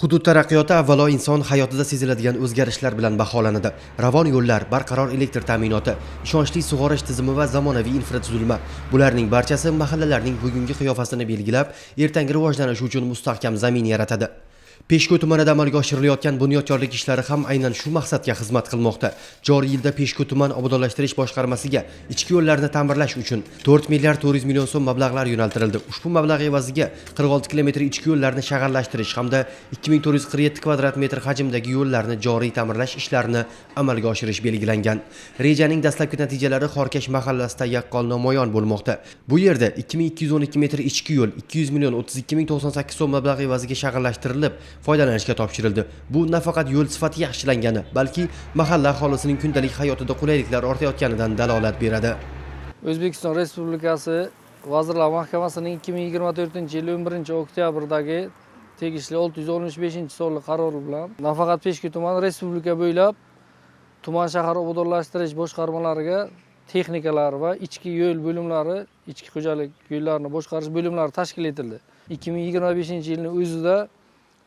Hudud taraqqiyoti avvalo inson hayotida seziladigan o'zgarishlar bilan baholanadi. Ravon yo'llar, barqaror elektr ta'minoti, ishonchli sug'orish tizimi va zamonaviy infratuzilma. Bularning barchasi mahallalarning bugungi qiyofasini belgilab, ertangi rivojlanish uchun mustahkam zamin yaratadi. Peshku tumanida amalga oshirilayotgan bunyodkorlik ishlari ham aynan shu maqsadga xizmat qilmoqda. Joriy yilda Peshku tuman obodonlashtirish boshqarmasiga ichki yo'llarni ta'mirlash uchun 4 milliard 400 million so'm mablag'lar yo'naltirildi. Ushbu mablag' evaziga 46 kilometr ichki yo'llarni shag'allashtirish hamda 2447 kvadrat metr hajmdagi yo'llarni joriy ta'mirlash ishlarini amalga oshirish belgilangan. Rejaning dastlabki natijalari Xorkash mahallasida yaqqol namoyon bo'lmoqda. Bu yerda 2212 metr ichki yo'l 200 million 32 ming 98 so'm mablag' evaziga shag'allashtirilib foydalanishga topshirildi. Bu nafaqat yo'l sifati yaxshilangani, balki mahalla aholisining kundalik hayotida qulayliklar ortayotganidan dalolat beradi. O'zbekiston Respublikasi Vazirlar Mahkamasining 2024-yil 11-oktyabrdagi tegishli 615-sonli qarori bilan nafaqat Peshku tumani respublika bo'ylab tuman shahar obodonlashtirish boshqarmalariga texnikalar va ichki yo'l bo'limlari, ichki xo'jalik yo'llarini boshqarish bo'limlari tashkil etildi. 2025-yilning o'zida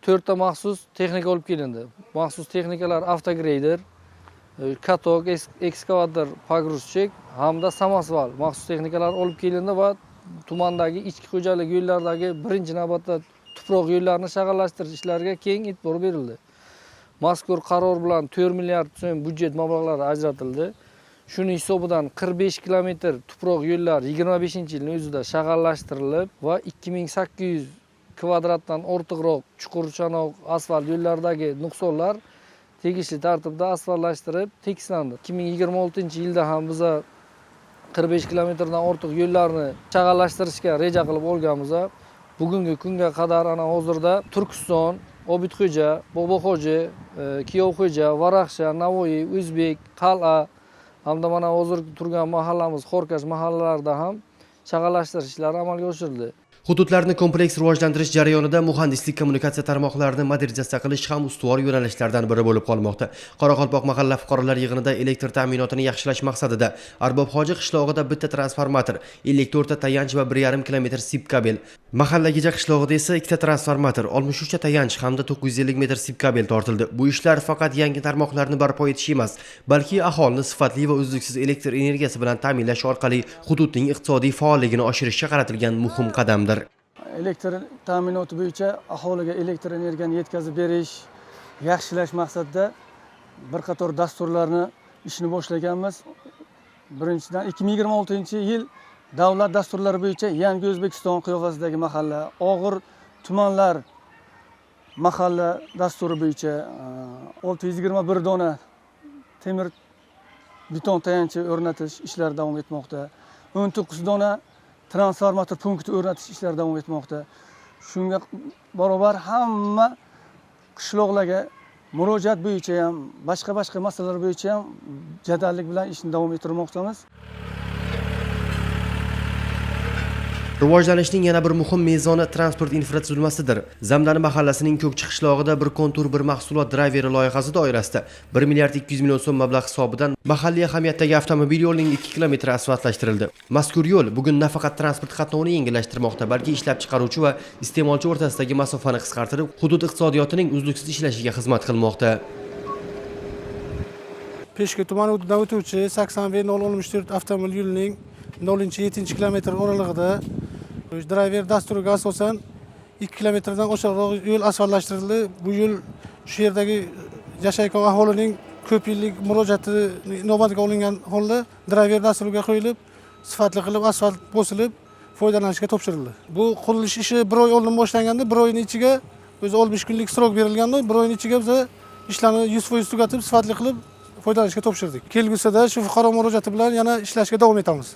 4 ta maxsus texnika olib kelindi. Maxsus texnikalar avtogreyder, katok, ekskavator, pogruzchik hamda samosval maxsus texnikalar olib kelindi va tumandagi ichki xo'jalik yo'llaridagi birinchi navbatda tuproq yo'llarini shag'allashtirish ishlariga keng e'tibor berildi. Mazkur qaror bilan 4 milliard so'm byudjet mablag'lari ajratildi. Shuning hisobidan 45 kilometr tuproq yo'llar 25-yilning o'zida shag'allashtirilib va 2800 kvadratdan ortiqroq chuqurchanoq asfalt yo'llaridagi nuqsonlar tegishli tartibda asfaltlashtirib tekislandi. 2026-yilda ham biz 45 kilometrdan ortiq yo'llarni shag'allashtirishga reja qilib olganmiz. Bugungi kunga qadar ana hozirda Turkiston, Obidxo'ja, Boboxo'ja, Kiyovxo'ja, Varaxsha, Navoiy, O'zbek, Qal'a hamda mana hozir turgan mahallamiz Xorkash mahallalarida ham shag'allashtirish ishlari amalga oshirildi. Hududlarni kompleks rivojlantirish jarayonida muhandislik kommunikatsiya tarmoqlarini modernizatsiya qilish ham ustuvor yo'nalishlardan biri bo'lib qolmoqda. Qoraqalpoq mahalla fuqarolar yig'inida elektr ta'minotini yaxshilash maqsadida Arbobxo'ja qishlog'ida bitta transformator, 54 ta tayanch va 1,5 kilometr sip kabel, Mahallagija qishlog'ida esa 2 ta transformator, 63 ta tayanch hamda 950 metr sip kabel tortildi. Bu ishlar faqat yangi tarmoqlarni barpo etish emas, balki aholini sifatli va uzluksiz elektr energiyasi bilan ta'minlash orqali hududning iqtisodiy faolligini oshirishga qaratilgan muhim qadamdir. Elektr ta'minoti bo'yicha aholiga elektr energiyani yetkazib berish, yaxshilash maqsadida bir qator dasturlarni ishni boshlaganmiz. Birinchidan 2026-yil davlat dasturlari bo'yicha Yangi O'zbekiston qiyofasidagi mahalla, og'ir tumanlar mahalla dasturi bo'yicha 621 dona temir beton tayanchi o'rnatish ishlari davom etmoqda. 19 dona transformator punkti o'rnatish ishlari davom etmoqda. Shunga barobar hamma qishloqlarga murojaat bo'yicha ham, boshqa masalalar bo'yicha ham jadallik bilan ishni davom ettirmoqdamiz. Rivojlanishning yana bir muhim mezoni transport infratuzilmasidir. Zamdani mahallasining Ko'kchi qishlog'ida bir kontur bir mahsulot drayveri loyihasi doirasida 1 milliard 200 million so'm mablag' hisobidan mahalliy ahamiyatdagi avtomobil yo'lining 2 kilometr asfaltlashtirildi. Mazkur yo'l bugun nafaqat transport qatnovini yengillashtirmoqda, balki ishlab chiqaruvchi va iste'molchi o'rtasidagi masofani qisqartirib, hudud iqtisodiyotining uzluksiz ishlashiga xizmat qilmoqda. Peshku tumani hududidan o'tuvchi 80V014 avtomobil yo'lining 0-7 kilometr oralig'ida drayver dasturiga asosan 2 kilometrdan oshiqroq yo'l asfaltlashtirildi. Bu yo'l shu yerdagi yashayotgan aholining ko'p yillik murojaati inobatga olingan holda drayver dasturiga qo'yilib, sifatli qilib asfalt bosilib, foydalanishga topshirildi. Bu qurilish ishi 1 oy oldin boshlanganda, 1 oyning ichiga o'zi 15 kunlik srok berilganda, 1 oyning ichiga biz ishlarni 100% tugatib, sifatli qilib foydalanishga topshirdik. Kelgusida shu fuqaro murojaati bilan yana ishlashga davom etamiz.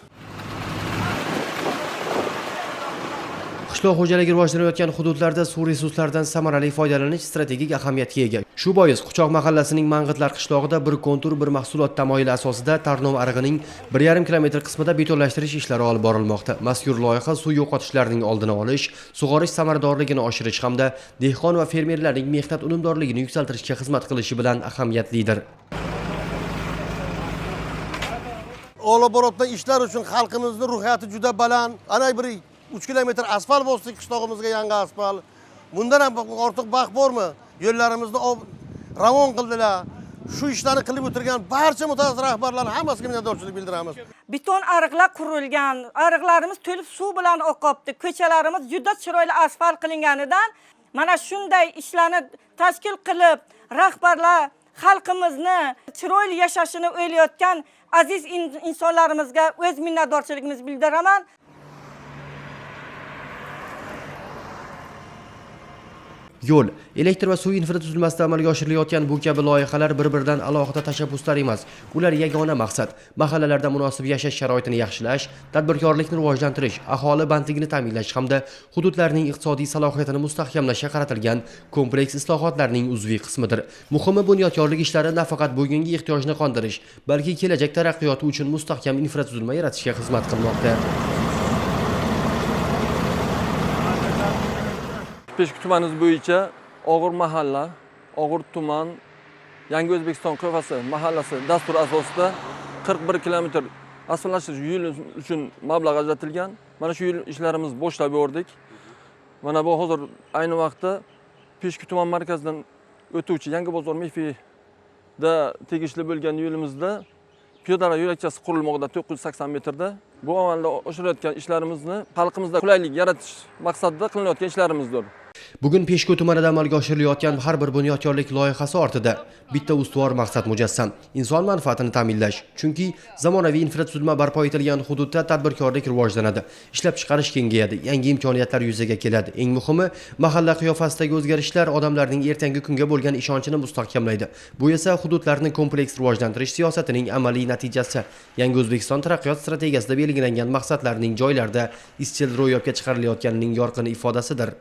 Qishloq xo'jaligi rivojlanayotgan hududlarda suv resurslaridan samarali foydalanish strategik ahamiyatga ega. Shu bois Quchoq mahallasining Mang'itlar qishlog'ida bir kontur bir mahsulot tamoyili asosida Tarnov arig'ining 1,5 kilometr qismida betonlashtirish ishlari olib borilmoqda. Mazkur loyiha suv yo'qotishlarining oldini olish, sug'orish samaradorligini oshirish hamda dehqon va fermerlarning mehnat unumdorligini yuksaltirishga xizmat qilishi bilan ahamiyatlidir. Olaborodda ishlar uchun xalqimizning ruhiyati juda baland. Ana bir 3 kilometr asfalt bosdik qishlog'imizga, yangi asfalt. Bundan ham ortiq baxt bormi? yo'llarimizni ravon qildilar. Shu ishlarni qilib o'tirgan barcha mutasaddi rahbarlarning hammasiga minnatdorchilik bildiramiz. Beton ariqlar qurilgan, ariqlarimiz to'lib suv bilan oqibdi. Ko'chalarimiz juda chiroyli asfalt qilinganidan mana shunday ishlarni tashkil qilib, rahbarlar xalqimizni chiroyli yashashini o'ylayotgan aziz insonlarimizga o'z minnatdorchiligimizni bildiraman. Yo'l, elektr va suv infratuzilmasida amalga oshirilayotgan bu kabi loyihalar bir-biridan alohida tashabbuslar emas. Ular yagona maqsad: mahallalarda munosib yashash sharoitini yaxshilash, tadbirkorlikni rivojlantirish, aholi bandligini ta'minlash hamda hududlarning iqtisodiy salohiyatini mustahkamlashga qaratilgan kompleks islohotlarning uzviy qismidir. Muhimi, bunyodkorlik ishlari nafaqat bugungi ehtiyojni qondirish, balki kelajak taraqqiyoti uchun mustahkam infratuzilma yaratishga xizmat qilmoqda. Peshku tumanimiz bo'yicha Og'ir mahalla, Og'ir tuman, Yangi O'zbekiston qiyofasi mahallasi dasturi asosida 41 kilometr asfaltlashtirish yo'li uchun mablag' ajratilgan. Mana shu yo'l ishlarimiz boshlab yubordik. Mana bu hozir ayni vaqtda Peshku tuman markazidan o'tuvchi Yangi bozor mefida tegishli bo'lgan yo'limizda piyodalar yo'lakchasi qurilmoqda 980 metrda. Bu amalda oshirayotgan ishlarimizni xalqimizda qulaylik yaratish maqsadida qilinayotgan ishlarimizdir. Bugun Peshku tumanida amalga oshirilayotgan har bir bunyodkorlik loyihasi ortida bitta ustuvor maqsad mujassam: inson manfaatini ta'minlash. Chunki zamonaviy infratuzilma barpo etilgan hududda tadbirkorlik rivojlanadi, ishlab chiqarish kengayadi, yangi imkoniyatlar yuzaga keladi. Eng muhimi, mahalla qiyofasidagi o'zgarishlar odamlarning ertangi kunga bo'lgan ishonchini mustahkamlaydi. Bu esa hududlarni kompleks rivojlantirish siyosatining amaliy natijasi. Yangi O'zbekiston taraqqiyot strategiyasida belgilangan maqsadlarning joylarda izchil ro'yobga chiqarilayotganining yorqin ifodasidir.